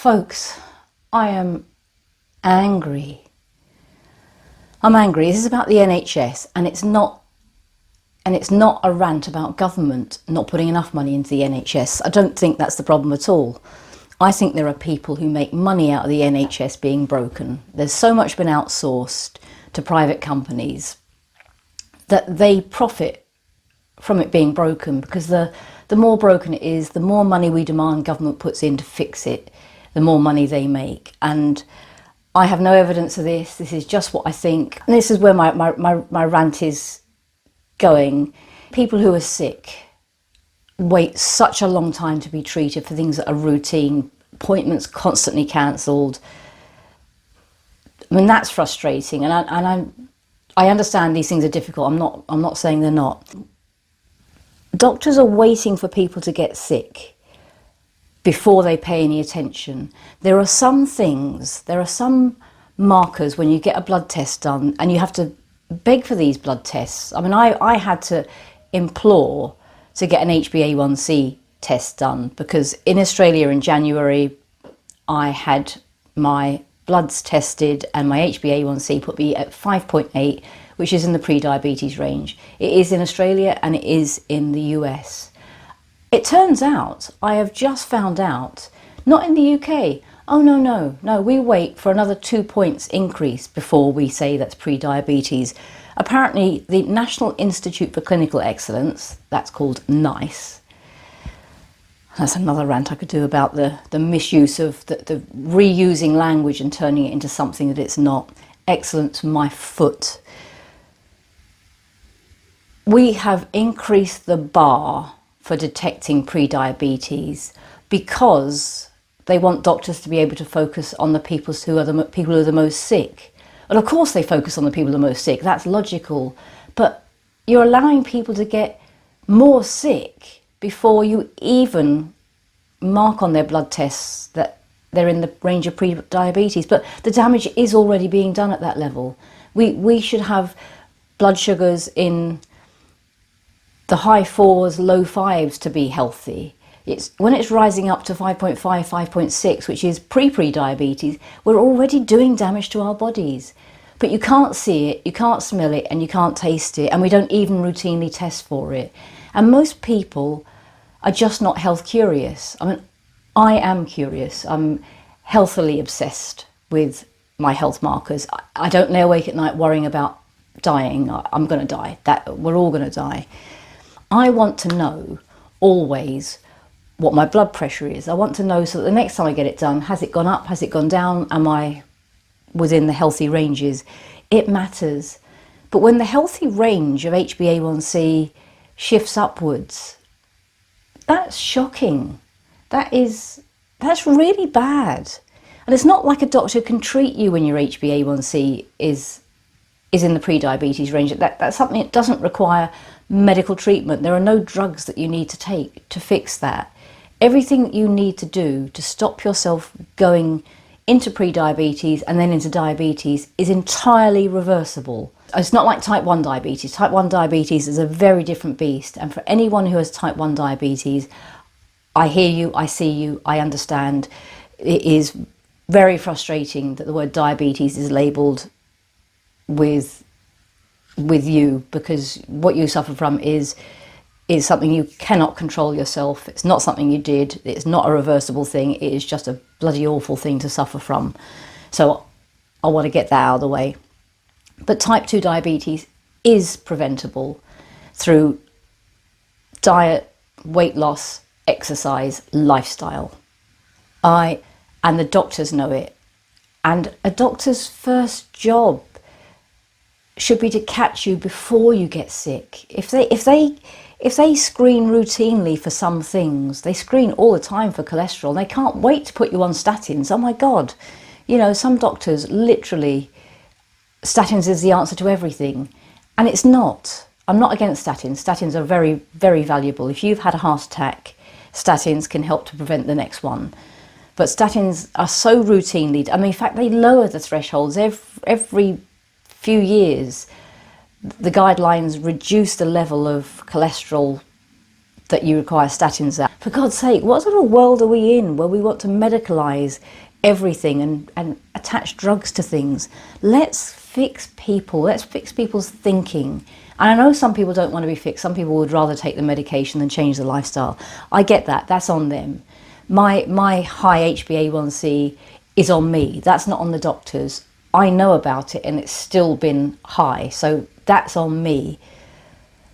Folks, I am angry. I'm angry. This is about the NHS, and it's not a rant about government not putting enough money into the NHS. I don't think that's the problem at all. I think there are people who make money out of the NHS being broken. There's so much been outsourced to private companies that they profit from it being broken, because the more broken it is, the more money we demand government puts in to fix it, the more money they make. And I have no evidence of this. This is just what I think. And this is where my rant is going. People who are sick wait such a long time to be treated for things that are routine, appointments constantly cancelled. I mean, that's frustrating, and I understand these things are difficult. I'm not saying they're not. Doctors are waiting for people to get sick before they pay any attention. There are some things, there are some markers when you get a blood test done and you have to beg for these blood tests. I mean, I had to implore to get an HbA1c test done, because in Australia in January I had my bloods tested and my HbA1c put me at 5.8, which is in the pre-diabetes range. It is in Australia and it is in the US. It turns out, I have just found out, not in the UK. Oh no, we wait for another 2 points increase before we say that's pre-diabetes. Apparently the National Institute for Clinical Excellence, that's called NICE, that's another rant I could do about the misuse of the reusing language and turning it into something that it's not. Excellent to my foot. We have increased the bar for detecting pre-diabetes because they want doctors to be able to focus on the people who are the most sick. And of course they focus on the people who are most sick, that's logical, but you're allowing people to get more sick before you even mark on their blood tests that they're in the range of pre-diabetes. But the damage is already being done at that level. We should have blood sugars in the high 4s, low 5s to be healthy. When it's rising up to 5.5, 5.6, which is pre-diabetes, we're already doing damage to our bodies. But you can't see it, you can't smell it, and you can't taste it, and we don't even routinely test for it. And most people are just not health curious. I mean, I am curious. I'm healthily obsessed with my health markers. I don't lay awake at night worrying about dying. I'm going to die. We're all going to die. I want to know always what my blood pressure is. I want to know so that the next time I get it done, has it gone up, has it gone down, am I within the healthy ranges? It matters. But when the healthy range of HbA1c shifts upwards, that's shocking. That's really bad. And it's not like a doctor can treat you when your HbA1c is in the pre-diabetes range. That's something that doesn't require medical treatment. There are no drugs that you need to take to fix that. Everything you need to do to stop yourself going into pre-diabetes and then into diabetes is entirely reversible. It's not like type 1 diabetes. Type 1 diabetes is a very different beast, and for anyone who has type 1 diabetes, I hear you, I see you, I understand. It is very frustrating that the word diabetes is labelled with you, because what you suffer from is something you cannot control yourself. It's not something you did. It's not a reversible thing. It is just a bloody awful thing to suffer from. So I want to get that out of the way. But type 2 diabetes is preventable through diet, weight loss, exercise, lifestyle. And the doctors know it. And a doctor's first job should be to catch you before you get sick. If they screen routinely for some things, they screen all the time for cholesterol. They can't wait to put you on statins. Oh my God. You know, some doctors literally, statins is the answer to everything. And it's not. I'm not against statins. Statins are very, very valuable. If you've had a heart attack, statins can help to prevent the next one. But statins are so routinely, I mean, in fact, they lower the thresholds every few years. The guidelines reduce the level of cholesterol that you require statins at. For God's sake, what sort of world are we in where we want to medicalise everything and attach drugs to things? Let's fix people. Let's fix people's thinking. And I know some people don't want to be fixed. Some people would rather take the medication than change the lifestyle. I get that. That's on them. My high HbA1c is on me. That's not on the doctors. I know about it and it's still been high. So that's on me.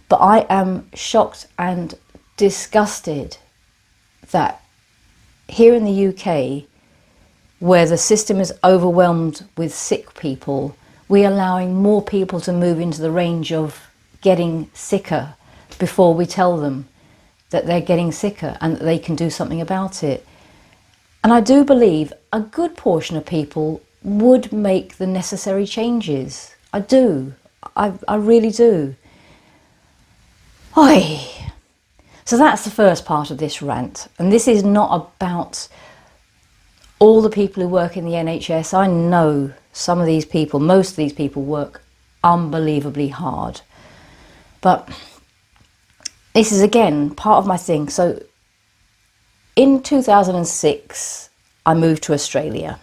But I am shocked and disgusted that here in the UK, where the system is overwhelmed with sick people, we're allowing more people to move into the range of getting sicker before we tell them that they're getting sicker and that they can do something about it. And I do believe a good portion of people would make the necessary changes. I do. I really do. Oi. So that's the first part of this rant. And this is not about all the people who work in the NHS. I know some of these people, most of these people work unbelievably hard. But this is, again, part of my thing. So in 2006, I moved to Australia.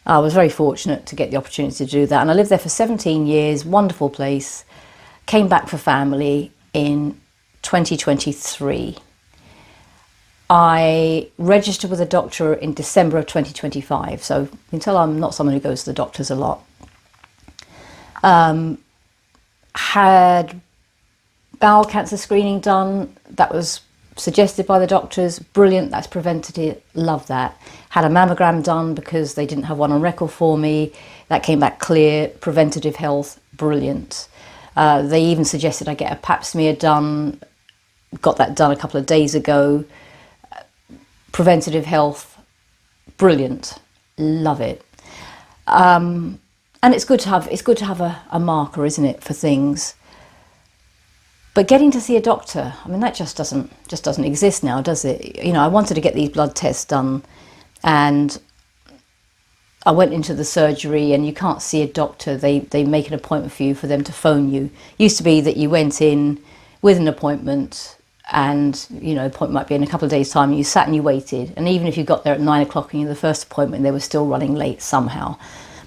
I was very fortunate to get the opportunity to do that. And I lived there for 17 years, wonderful place. Came back for family in 2023. I registered with a doctor in December of 2025. So you can tell I'm not someone who goes to the doctors a lot. Had bowel cancer screening done. That was suggested by the doctors. Brilliant, that's preventative. Love that. Had a mammogram done because they didn't have one on record for me. That came back clear. Preventative health, brilliant. They even suggested I get a pap smear done. Got that done a couple of days ago. Preventative health, brilliant. Love it. And it's good to have a marker, isn't it, for things. But getting to see a doctor, I mean, that just doesn't exist now, does it? You know, I wanted to get these blood tests done, and I went into the surgery, and you can't see a doctor. They make an appointment for you, for them to phone you. Used to be that you went in with an appointment, and you know, the appointment might be in a couple of days' time, and you sat and you waited. And even if you got there at 9 o'clock and you're the first appointment, they were still running late somehow.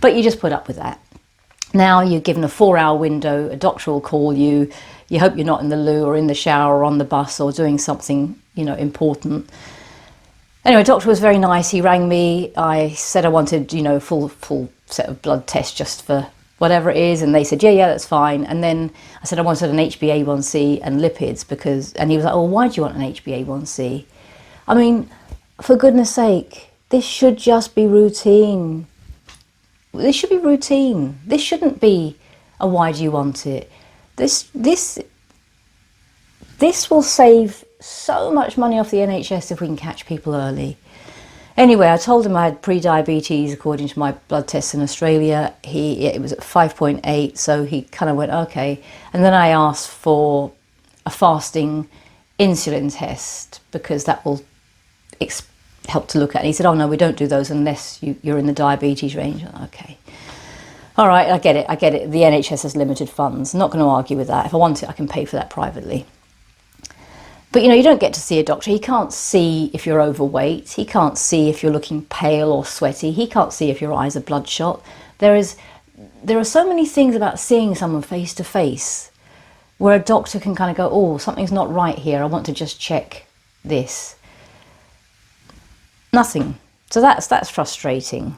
But you just put up with that. Now you're given a 4-hour window, a doctor will call you. You hope you're not in the loo or in the shower or on the bus or doing something, you know, important. Anyway, doctor was very nice. He rang me. I said I wanted, you know, full set of blood tests just for whatever it is. And they said, yeah, that's fine. And then I said I wanted an HbA1c and lipids and he was like, oh, why do you want an HbA1c? I mean, for goodness sake, this should just be routine. This should be routine. This shouldn't be a why do you want it? This will save so much money off the NHS if we can catch people early. Anyway, I told him I had pre-diabetes according to my blood tests in Australia. It was at 5.8, so he kind of went, okay. And then I asked for a fasting insulin test because that will help to look at. And he said, oh no, we don't do those unless you're in the diabetes range. Okay. All right, I get it. The NHS has limited funds. I'm not going to argue with that. If I want it, I can pay for that privately. But, you know, you don't get to see a doctor. He can't see if you're overweight. He can't see if you're looking pale or sweaty. He can't see if your eyes are bloodshot. There are so many things about seeing someone face to face where a doctor can kind of go, oh, something's not right here. I want to just check this. Nothing. So that's frustrating.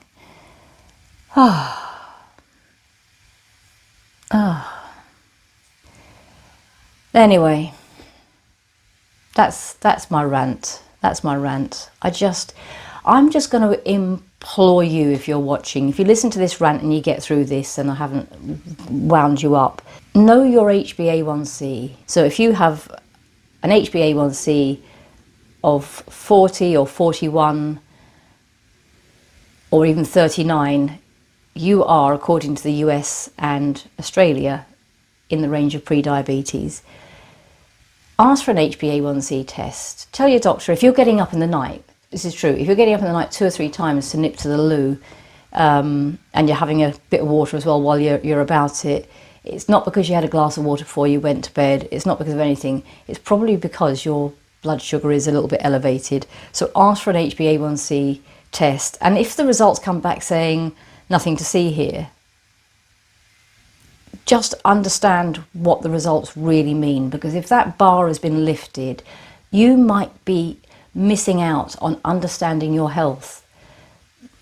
Anyway, that's my rant. That's my rant. I'm just going to implore you, if you're watching, if you listen to this rant and you get through this and I haven't wound you up, know your HbA1c. So if you have an HbA1c of 40 or 41 or even 39, you are, according to the US and Australia, in the range of pre-diabetes. Ask for an HbA1c test. Tell your doctor, if you're getting up in the night, this is true, if you're getting up in the night 2 or 3 times to nip to the loo, and you're having a bit of water as well while you're about it, it's not because you had a glass of water before you went to bed, it's not because of anything, it's probably because your blood sugar is a little bit elevated. So ask for an HbA1c test, and if the results come back saying nothing to see here, just understand what the results really mean, because if that bar has been lifted, you might be missing out on understanding your health.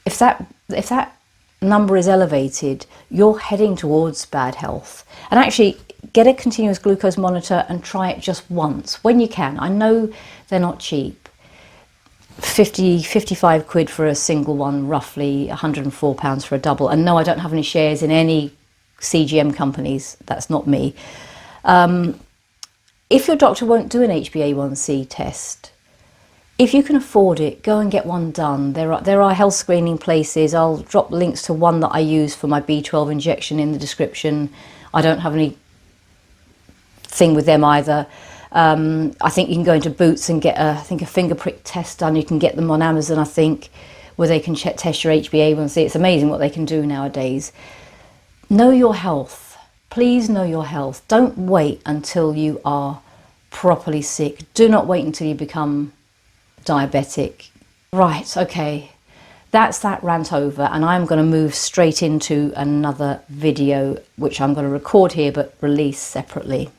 If that number is elevated, you're heading towards bad health. And actually, get a continuous glucose monitor and try it just once when you can. I know they're not cheap. 55 quid for a single one, roughly £104 for a double. And no, I don't have any shares in any CGM companies. That's not me. If your doctor won't do an HbA1c test, if you can afford it, go and get one done. There are health screening places. I'll drop links to one that I use for my B12 injection in the description. I don't have any thing with them either. I think you can go into Boots and get a finger prick test done. You can get them on Amazon, I think, where they can test your HbA1c. It's amazing what they can do nowadays. Know your health. Please know your health. Don't wait until you are properly sick. Do not wait until you become diabetic. Right, okay, that's that rant over, and I'm going to move straight into another video which I'm going to record here but release separately.